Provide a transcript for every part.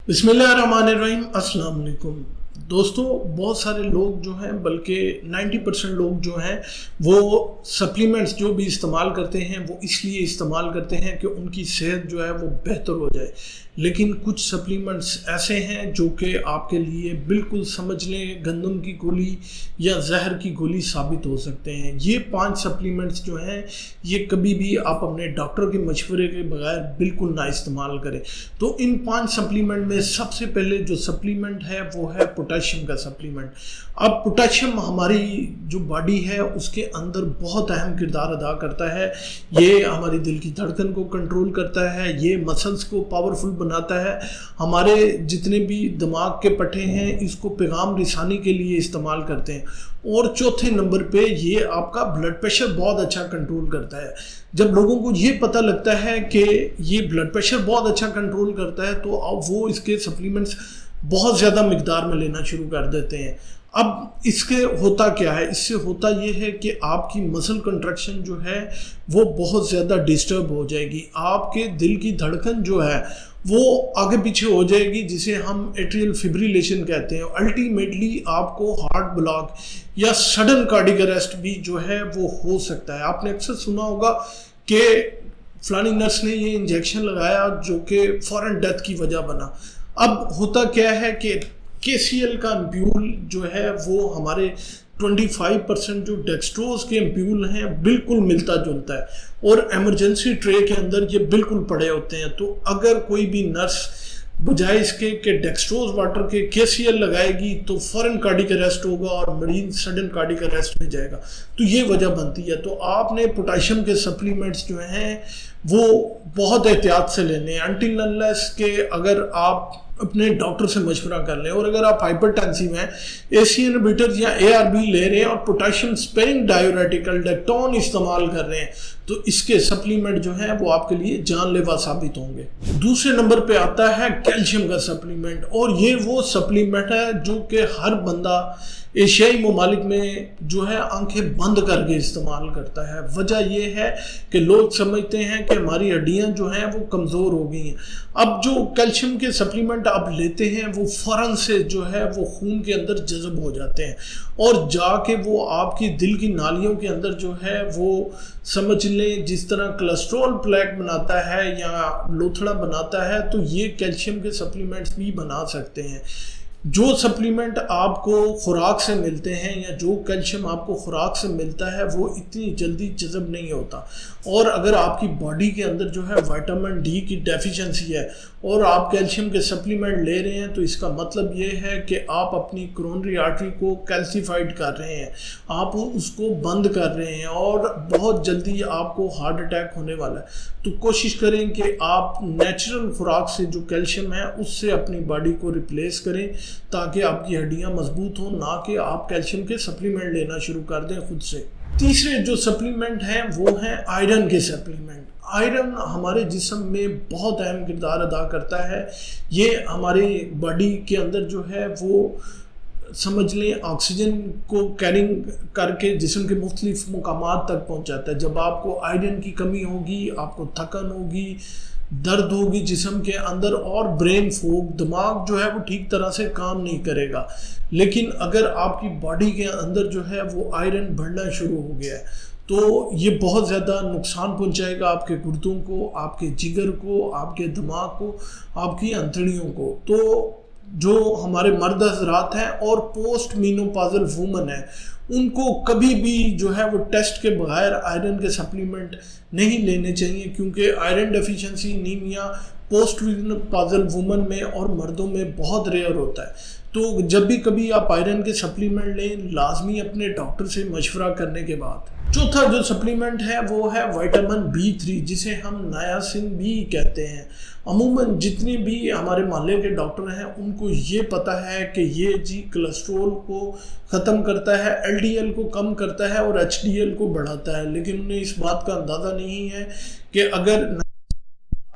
बिस्मिल्लाहिर्रहमानिर्रहीम। अस्सलाम वालेकुम दोस्तों। बहुत सारे लोग जो हैं, बल्कि 90% लोग जो हैं वो सप्लीमेंट्स जो भी इस्तेमाल करते हैं वो इसलिए इस्तेमाल करते हैं कि उनकी सेहत जो है वो बेहतर हो जाए। लेकिन कुछ सप्लीमेंट्स ऐसे हैं जो कि आपके लिए बिल्कुल समझ लें गंदम की गोली या जहर की गोली साबित हो सकते हैं। ये 5 सप्लीमेंट्स जो हैं ये कभी भी आप अपने डॉक्टर के मशवरे के बगैर बिल्कुल ना इस्तेमाल करें। तो इन 5 सप्लीमेंट में सबसे पहले जो सप्लीमेंट है वो है पोटेशियम का सप्लीमेंट। अब पोटेशियम हमारी जो बॉडी है उसके अंदर बहुत अहम किरदार अदा करता है। ये हमारी दिल की धड़कन को कंट्रोल करता है, ये मसल्स को पावरफुल बनाता है, हमारे जितने भी दिमाग के पट्टे हैं इसको पैगाम रिसानी के लिए इस्तेमाल करते हैं। और चौथे नंबर पे ये आपका ब्लड प्रेशर बहुत अच्छा कंट्रोल करता है। जब लोगों को ये पता लगता है कि ये ब्लड प्रेशर बहुत अच्छा कंट्रोल करता है तो अब वो इसके सप्लीमेंट्स बहुत ज़्यादा मिकदार में लेना शुरू कर देते हैं। अब इसके होता क्या है, इससे होता ये है कि आपकी मसल कंट्रैक्शन जो है वो बहुत ज़्यादा डिस्टर्ब हो जाएगी। आपके दिल की धड़कन जो है वो आगे पीछे हो जाएगी, जिसे हम एट्रियल फिब्रिलेशन कहते हैं। अल्टीमेटली आपको हार्ट ब्लॉक या सडन कार्डियक अरेस्ट भी जो है वो हो सकता है। आपने अक्सर सुना होगा कि फलानी नर्स ने ये इंजेक्शन लगाया जो कि फौरन डेथ की वजह बना। अब होता क्या है कि KCl का एम्प्यूल जो है वो हमारे 25% जो डेक्सट्रोज के एम्प्यूल हैं बिल्कुल मिलता जुलता है और एमरजेंसी ट्रे के अंदर ये बिल्कुल पड़े होते हैं। तो अगर कोई भी नर्स बजाय इसके कि डेक्सट्रोज वाटर के KCl लगाएगी तो फौरन कार्डियक अरेस्ट होगा और मरीज सडन कार्डियक अरेस्ट में जाएगा। तो ये वजह बनती है। तो आपने पोटेशियम के सप्लीमेंट्स जो हैं वो बहुत एहतियात से लेने हैं अनटिल अनलेस के अगर आप अपने डॉक्टर से मशवरा कर लें। और अगर आप हाइपरटेंसिव हैं, ACE इनहिबिटर्स या ARB ले रहे हैं और पोटेशियम स्पेरिंग डायूरेटिक डेक्टोन इस्तेमाल कर रहे हैं तो इसके सप्लीमेंट जो हैं वो आपके लिए जानलेवा साबित होंगे। दूसरे नंबर पे आता है कैल्शियम का सप्लीमेंट। और ये वो सप्लीमेंट है जो कि हर बंदा एशियाई ममालिक में जो है आंखें बंद करके इस्तेमाल करता है। वजह यह है कि लोग समझते हैं कि हमारी हड्डियां जो हैं वो कमज़ोर हो गई हैं। अब जो कैल्शियम के सप्लीमेंट आप लेते हैं वो फ़ौरन से जो है वो खून के अंदर जज़ब हो जाते हैं और जाके वो आपकी दिल की नालियों के अंदर जो है वो समझ लें जिस तरह कोलेस्ट्रॉल प्लेक बनाता है या लोथड़ा बनाता है, तो ये कैल्शियम के सप्लीमेंट्स भी बना सकते हैं। जो सप्लीमेंट आपको खुराक से मिलते हैं या जो कैल्शियम आपको खुराक से मिलता है वो इतनी जल्दी जज़ब नहीं होता। और अगर आपकी बॉडी के अंदर जो है विटामिन D की डेफिशिएंसी है और आप कैल्शियम के सप्लीमेंट ले रहे हैं तो इसका मतलब ये है कि आप अपनी कोरोनरी आर्टरी को कैल्सीफाइड कर रहे हैं, आप उसको बंद कर रहे हैं और बहुत जल्दी आपको हार्ट अटैक होने वाला है। तो कोशिश करें कि आप नेचुरल खुराक से जो कैल्शियम है उससे अपनी बॉडी को रिप्लेस करें ताकि आपकी हड्डियां मजबूत हों, ना कि आप कैल्शियम के सप्लीमेंट लेना शुरू कर दें खुद से। तीसरे जो सप्लीमेंट हैं वो हैं आयरन के सप्लीमेंट। आयरन हमारे जिस्म में बहुत अहम किरदार अदा करता है। ये हमारी बॉडी के अंदर जो है वो समझ लें ऑक्सीजन को कैरिंग करके जिस्म के मुख्तलिफ मुकामात तक पहुंचाता है। जब आपको आयरन की कमी होगी, आपको थकन होगी, दर्द होगी जिस्म के अंदर और ब्रेन फोग, दिमाग जो है वो ठीक तरह से काम नहीं करेगा। लेकिन अगर आपकी बॉडी के अंदर जो है वो आयरन बढ़ना शुरू हो गया है तो ये बहुत ज़्यादा नुकसान पहुंचाएगा आपके गुर्दों को, आपके जिगर को, आपके दिमाग को, आपकी अंतड़ियों को। तो जो हमारे मर्द हज़रात हैं और पोस्ट मीनोपॉज़ल वूमन है उनको कभी भी जो है वो टेस्ट के बगैर आयरन के सप्लीमेंट नहीं लेने चाहिए, क्योंकि आयरन डेफिशिएंसी नीमिया पोस्ट मीनोपॉज़ल वूमन में और मर्दों में बहुत रेयर होता है। तो जब भी कभी आप आयरन के सप्लीमेंट लें लाजमी अपने डॉक्टर से मशवरा करने के बाद। चौथा जो सप्लीमेंट है वो है विटामिन B3 जिसे हम नायासिन भी कहते हैं। अमूमन जितने भी हमारे मोहल्ले के डॉक्टर हैं उनको ये पता है कि ये जी कोलेस्ट्रॉल को ख़त्म करता है, LDL को कम करता है और HDL को बढ़ाता है, लेकिन उन्हें इस बात का अंदाज़ा नहीं है कि अगर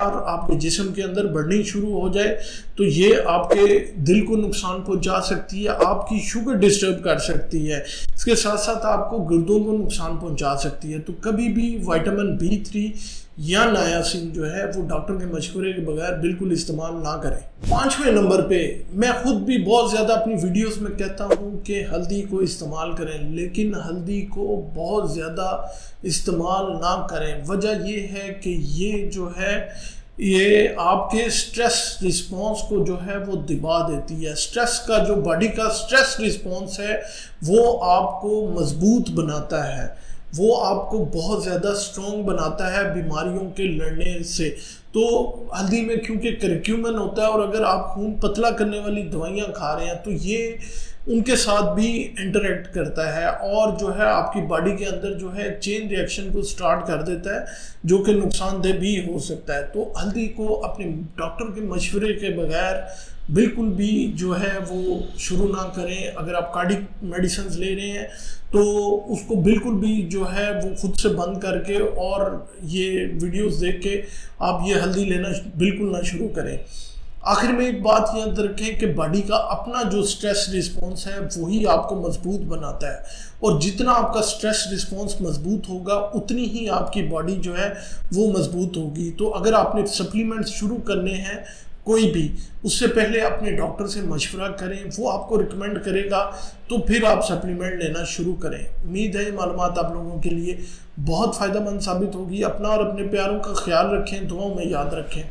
आपके जिस्म के अंदर बढ़नी शुरू हो जाए तो ये आपके दिल को नुकसान पहुंचा सकती है, आपकी शुगर डिस्टर्ब कर सकती है, इसके साथ साथ आपको गुर्दों को नुकसान पहुंचा सकती है। तो कभी भी विटामिन B3 یا نایاسین جو ہے وہ ڈاکٹر کے مشورے کے بغیر بالکل استعمال نہ کریں۔ 5ویں نمبر پہ میں خود بھی بہت زیادہ اپنی ویڈیوز میں کہتا ہوں کہ ہلدی کو استعمال کریں، لیکن ہلدی کو بہت زیادہ استعمال نہ کریں۔ وجہ یہ ہے کہ یہ جو ہے یہ آپ کے سٹریس رسپانس کو جو ہے وہ دبا دیتی ہے۔ سٹریس کا جو باڈی کا سٹریس رسپانس ہے وہ آپ کو مضبوط بناتا ہے، وہ آپ کو بہت زیادہ سٹرونگ بناتا ہے بیماریوں کے لڑنے سے۔ تو ہلدی میں کیونکہ کرکیومن ہوتا ہے، اور اگر آپ خون پتلا کرنے والی دوائیاں کھا رہے ہیں تو یہ ان کے ساتھ بھی انٹریکٹ کرتا ہے، اور جو ہے آپ کی باڈی کے اندر جو ہے چین ری ایکشن کو سٹارٹ کر دیتا ہے، جو کہ نقصان دہ بھی ہو سکتا ہے۔ تو ہلدی کو اپنے ڈاکٹر کے مشورے کے بغیر بالکل بھی جو ہے وہ شروع نہ کریں۔ اگر آپ کارڈک میڈیسنز لے رہے ہیں تو اس کو بالکل بھی جو ہے وہ خود سے بند کر کے اور یہ ویڈیوز دیکھ کے آپ یہ ہلدی لینا بالکل نہ شروع کریں۔ آخر میں ایک بات یاد رکھیں کہ باڈی کا اپنا جو سٹریس رسپانس ہے وہی آپ کو مضبوط بناتا ہے، اور جتنا آپ کا سٹریس رسپانس مضبوط ہوگا اتنی ہی آپ کی باڈی جو ہے وہ مضبوط ہوگی۔ تو اگر آپ نے سپلیمنٹس شروع کرنے ہیں کوئی بھی، اس سے پہلے اپنے ڈاکٹر سے مشورہ کریں، وہ آپ کو ریکمینڈ کرے گا تو پھر آپ سپلیمنٹ لینا شروع کریں۔ امید ہے یہ معلومات آپ لوگوں کے لیے بہت فائدہ مند ثابت ہوگی۔ اپنا اور اپنے پیاروں کا خیال رکھیں، دعاؤں میں یاد رکھیں۔